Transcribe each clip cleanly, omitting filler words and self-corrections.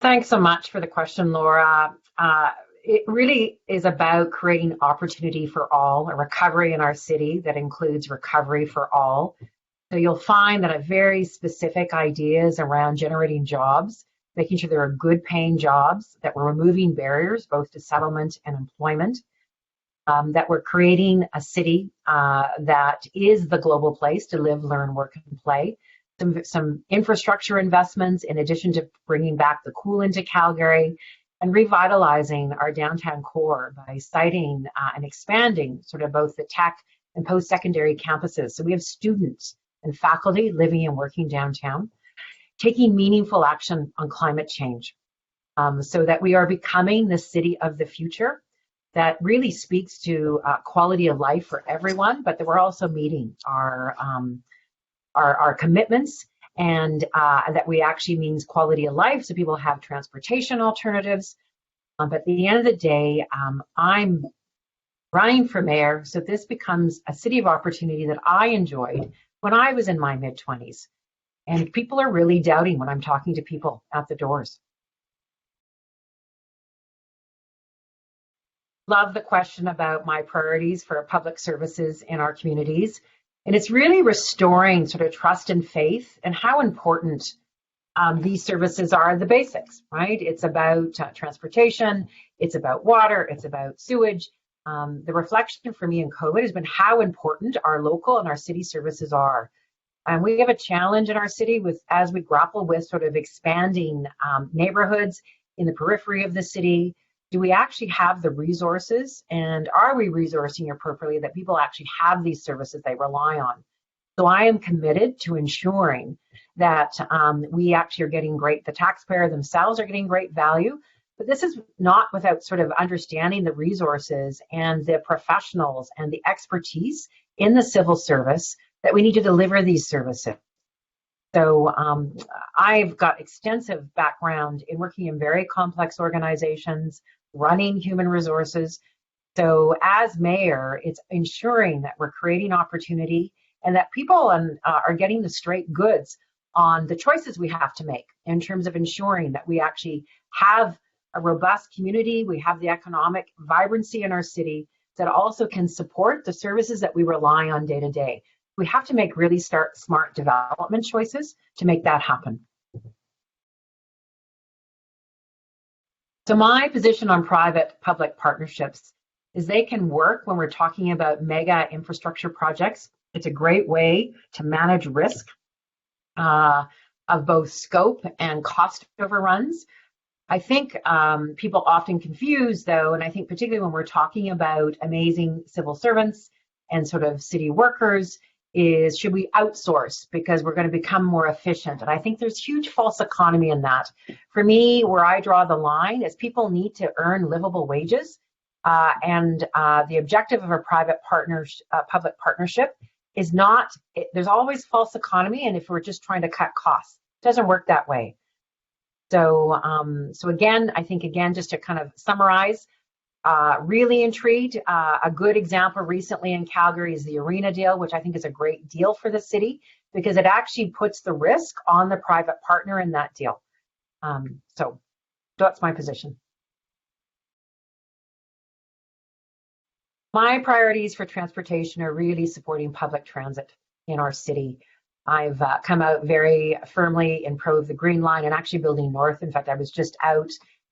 Thanks so much for the question, Laura. It really is about creating opportunity for all, a recovery in our city that includes recovery for all. So you'll find that I have very specific ideas around generating jobs, making sure there are good paying jobs, that we're removing barriers both to settlement and employment, that we're creating a city that is the global place to live, learn, work, and play. Some infrastructure investments in addition to bringing back the cool into Calgary and revitalizing our downtown core by siting and expanding sort of both the tech and post-secondary campuses. So we have students and faculty living and working downtown, taking meaningful action on climate change so that we are becoming the city of the future that really speaks to quality of life for everyone, but that we're also meeting our commitments and that we actually means quality of life so people have transportation alternatives. But at the end of the day, I'm running for mayor so this becomes a city of opportunity that I enjoyed when I was in my mid-20s. And people are really doubting when I'm talking to people at the doors. Love the question about my priorities for public services in our communities. And it's really restoring sort of trust and faith and how important these services are, the basics, right? It's about transportation, it's about water, it's about sewage. The reflection for me in COVID has been how important our local and our city services are. And we have a challenge in our city with as we grapple with sort of expanding neighborhoods in the periphery of the city. Do we actually have the resources and are we resourcing appropriately that people actually have these services they rely on? So I am committed to ensuring that we actually are getting the taxpayer themselves are getting great value, but this is not without sort of understanding the resources and the professionals and the expertise in the civil service that we need to deliver these services. So I've got extensive background in working in very complex organizations, running human resources. So as mayor, it's ensuring that we're creating opportunity and that people are getting the straight goods on the choices we have to make in terms of ensuring that we actually have a robust community, we have the economic vibrancy in our city that also can support the services that we rely on day to day. We have to make really smart development choices to make that happen. So my position on private-public partnerships is they can work when we're talking about mega infrastructure projects. It's a great way to manage risk of both scope and cost overruns. I think people often confuse, though, and I think particularly when we're talking about amazing civil servants and sort of city workers, is should we outsource because we're going to become more efficient? And I think there's huge false economy in that. For me, where I draw the line is people need to earn livable wages. And the objective of a public partnership is not, there's always false economy. And if we're just trying to cut costs, it doesn't work that way. So, again, I think, just to kind of summarize, really intrigued. A good example recently in Calgary is the arena deal, which I think is a great deal for the city because it actually puts the risk on the private partner in that deal. So that's my position. My priorities for transportation are really supporting public transit in our city. I've come out very firmly in pro of the Green Line and actually building north. In fact, I was just out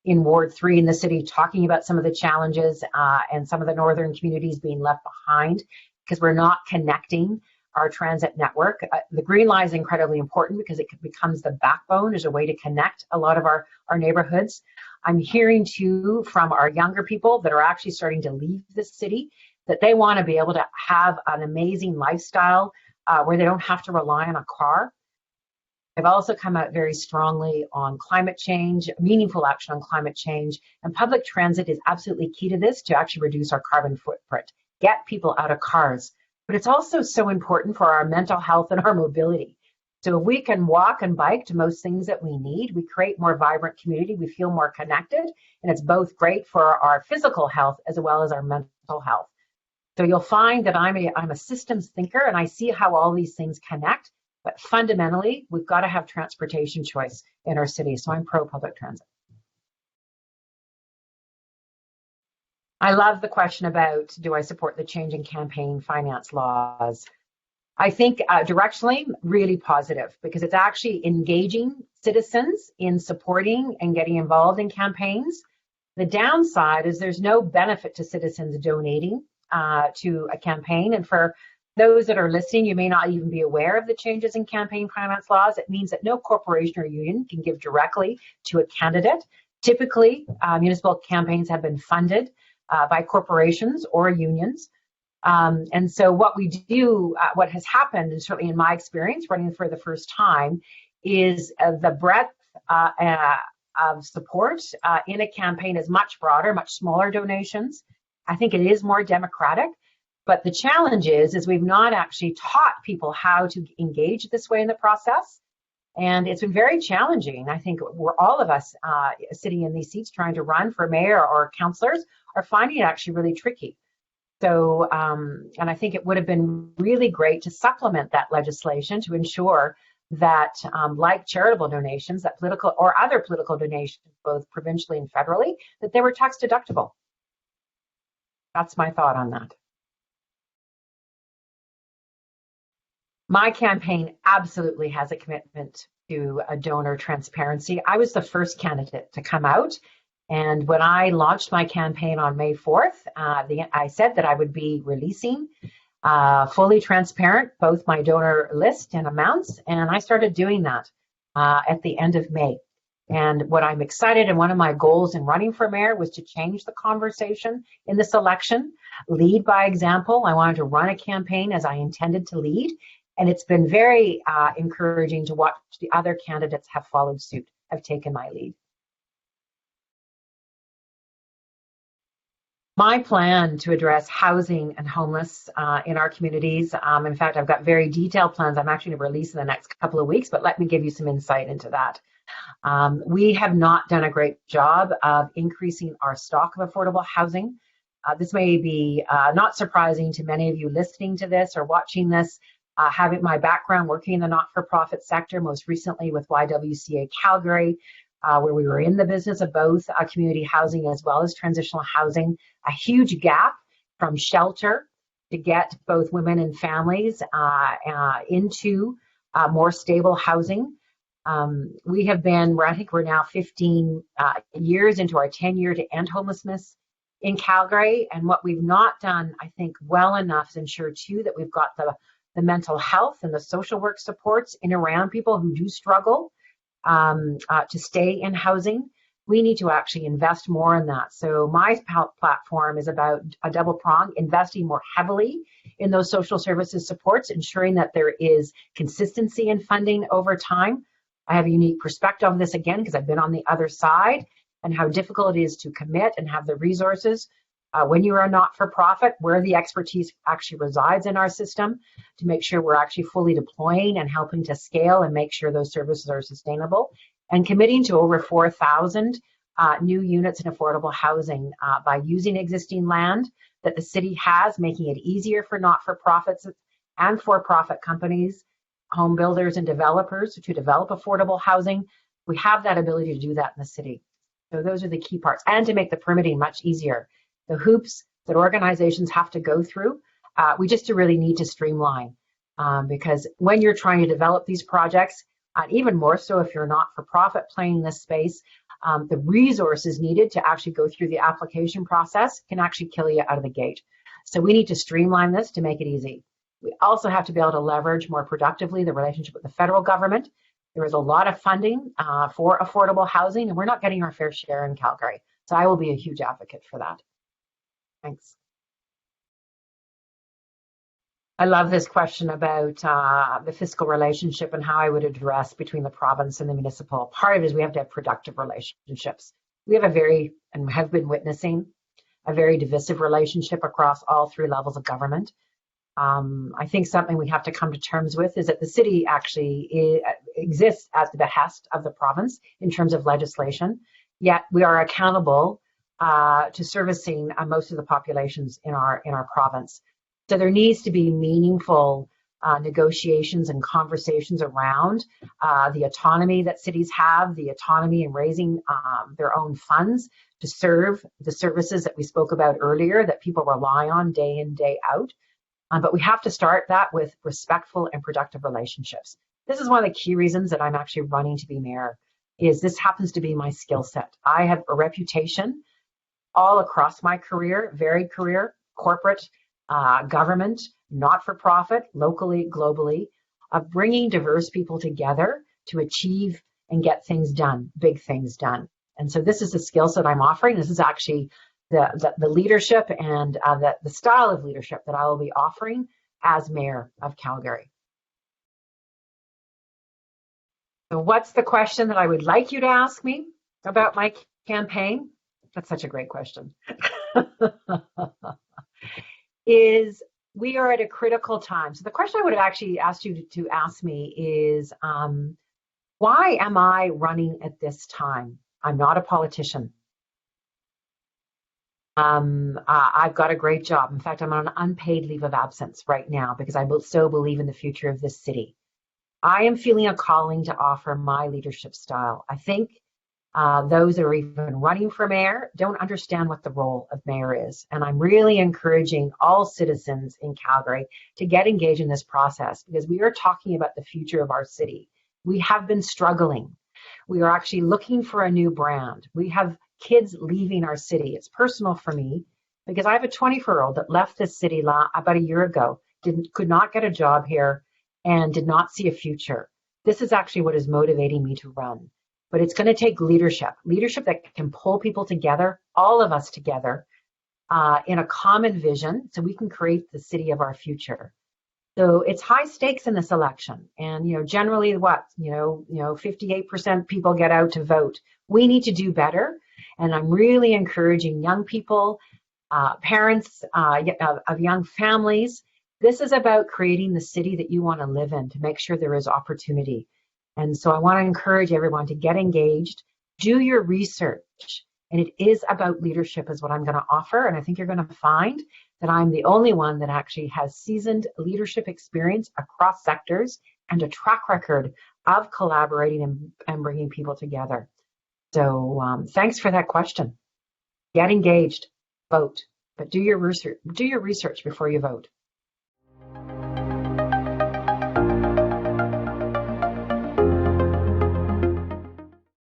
in Ward 3 in the city talking about some of the challenges and some of the northern communities being left behind because we're not connecting our transit network. The Green Line is incredibly important because it becomes the backbone as a way to connect a lot of our neighborhoods. I'm hearing too from our younger people that are actually starting to leave the city that they want to be able to have an amazing lifestyle where they don't have to rely on a car. I've also come out very strongly on climate change, meaningful action on climate change, and public transit is absolutely key to this to actually reduce our carbon footprint, get people out of cars. But it's also so important for our mental health and our mobility. So if we can walk and bike to most things that we need, we create more vibrant community, we feel more connected, and it's both great for our physical health as well as our mental health. So you'll find that I'm a systems thinker and I see how all these things connect, but fundamentally, we've got to have transportation choice in our city. So I'm pro public transit. I love the question about, do I support the change in campaign finance laws? I think directionally, really positive, because it's actually engaging citizens in supporting and getting involved in campaigns. The downside is there's no benefit to citizens donating to a campaign. And for those that are listening, you may not even be aware of the changes in campaign finance laws. It means that no corporation or union can give directly to a candidate. Typically, municipal campaigns have been funded by corporations or unions. And so what we do, what has happened, and certainly in my experience running for the first time, is the breadth of support in a campaign is much broader, much smaller donations. I think it is more democratic. But the challenge is we've not actually taught people how to engage this way in the process. And it's been very challenging. I think we're all of us sitting in these seats trying to run for mayor or councillors are finding it actually really tricky. So, and I think it would have been really great to supplement that legislation to ensure that, like charitable donations, that political or other political donations, both provincially and federally, that they were tax deductible. That's my thought on that. My campaign absolutely has a commitment to a donor transparency. I was the first candidate to come out. And when I launched my campaign on May 4th, I said that I would be releasing fully transparent, both my donor list and amounts. And I started doing that at the end of May. And what I'm excited, and one of my goals in running for mayor was to change the conversation in this election, lead by example. I wanted to run a campaign as I intended to lead. And it's been very encouraging to watch the other candidates have followed suit, have taken my lead. My plan to address housing and homeless in our communities, in fact, I've got very detailed plans I'm actually going to release in the next couple of weeks, but let me give you some insight into that. We have not done a great job of increasing our stock of affordable housing. This may be not surprising to many of you listening to this or watching this. Having my background working in the not-for-profit sector, most recently with YWCA Calgary, where we were in the business of both community housing as well as transitional housing, a huge gap from shelter to get both women and families into more stable housing. We have been, I think we're now 15 years into our 10-year to end homelessness in Calgary. And what we've not done, I think, well enough is ensure too that we've got the mental health and the social work supports in around people who do struggle to stay in housing. We need to actually invest more in that. So my platform is about a double prong, investing more heavily in those social services supports, ensuring that there is consistency in funding over time. I have a unique perspective on this again, because I've been on the other side and how difficult it is to commit and have the resources when you are a not-for-profit, where the expertise actually resides in our system, to make sure we're actually fully deploying and helping to scale and make sure those services are sustainable, and committing to over 4,000 new units in affordable housing by using existing land that the city has, making it easier for not-for-profits and for-profit companies, home builders and developers to develop affordable housing. We have that ability to do that in the city. So those are the key parts, and to make the permitting much easier. The hoops that organizations have to go through, we just really need to streamline, because when you're trying to develop these projects, even more so if you're not for profit playing in this space, the resources needed to actually go through the application process can actually kill you out of the gate. So we need to streamline this to make it easy. We also have to be able to leverage more productively the relationship with the federal government. There is a lot of funding for affordable housing, and we're not getting our fair share in Calgary. So I will be a huge advocate for that. Thanks. I love this question about the fiscal relationship and how I would address between the province and the municipal. Part of it is we have to have productive relationships. We have and have been witnessing a very divisive relationship across all three levels of government. I think something we have to come to terms with is that the city actually exists at the behest of the province in terms of legislation, yet we are accountable to servicing most of the populations in our province. So there needs to be meaningful negotiations and conversations around the autonomy that cities have, the autonomy in raising their own funds to serve the services that we spoke about earlier that people rely on day in, day out. But we have to start that with respectful and productive relationships. This is one of the key reasons that I'm actually running to be mayor, is this happens to be my skill set. I have a reputation all across my career, varied career, corporate, government, not-for-profit, locally, globally, of bringing diverse people together to achieve and get things done, big things done. And so this is the skill set I'm offering. This is actually the leadership and the style of leadership that I will be offering as mayor of Calgary. So what's the question that I would like you to ask me about my campaign? That's such a great question. We are at a critical time. So the question I would have actually asked you to ask me is, why am I running at this time? I'm not a politician. I've got a great job. In fact, I'm on an unpaid leave of absence right now because I so believe in the future of this city. I am feeling a calling to offer my leadership style. I think those that are even running for mayor don't understand what the role of mayor is. And I'm really encouraging all citizens in Calgary to get engaged in this process because we are talking about the future of our city. We have been struggling. We are actually looking for a new brand. We have kids leaving our city. It's personal for me because I have a 24-year-old that left this city about a year ago, could not get a job here and did not see a future. This is actually what is motivating me to run. But it's going to take leadership that can pull people together, all of us together, in a common vision so we can create the city of our future. So it's high stakes in this election. And, generally 58% people get out to vote. We need to do better. And I'm really encouraging young people, parents of young families. This is about creating the city that you want to live in to make sure there is opportunity. And so I want to encourage everyone to get engaged, do your research. And it is about leadership is what I'm going to offer. And I think you're going to find that I'm the only one that actually has seasoned leadership experience across sectors and a track record of collaborating and bringing people together. So thanks for that question. Get engaged, vote, but do your research before you vote.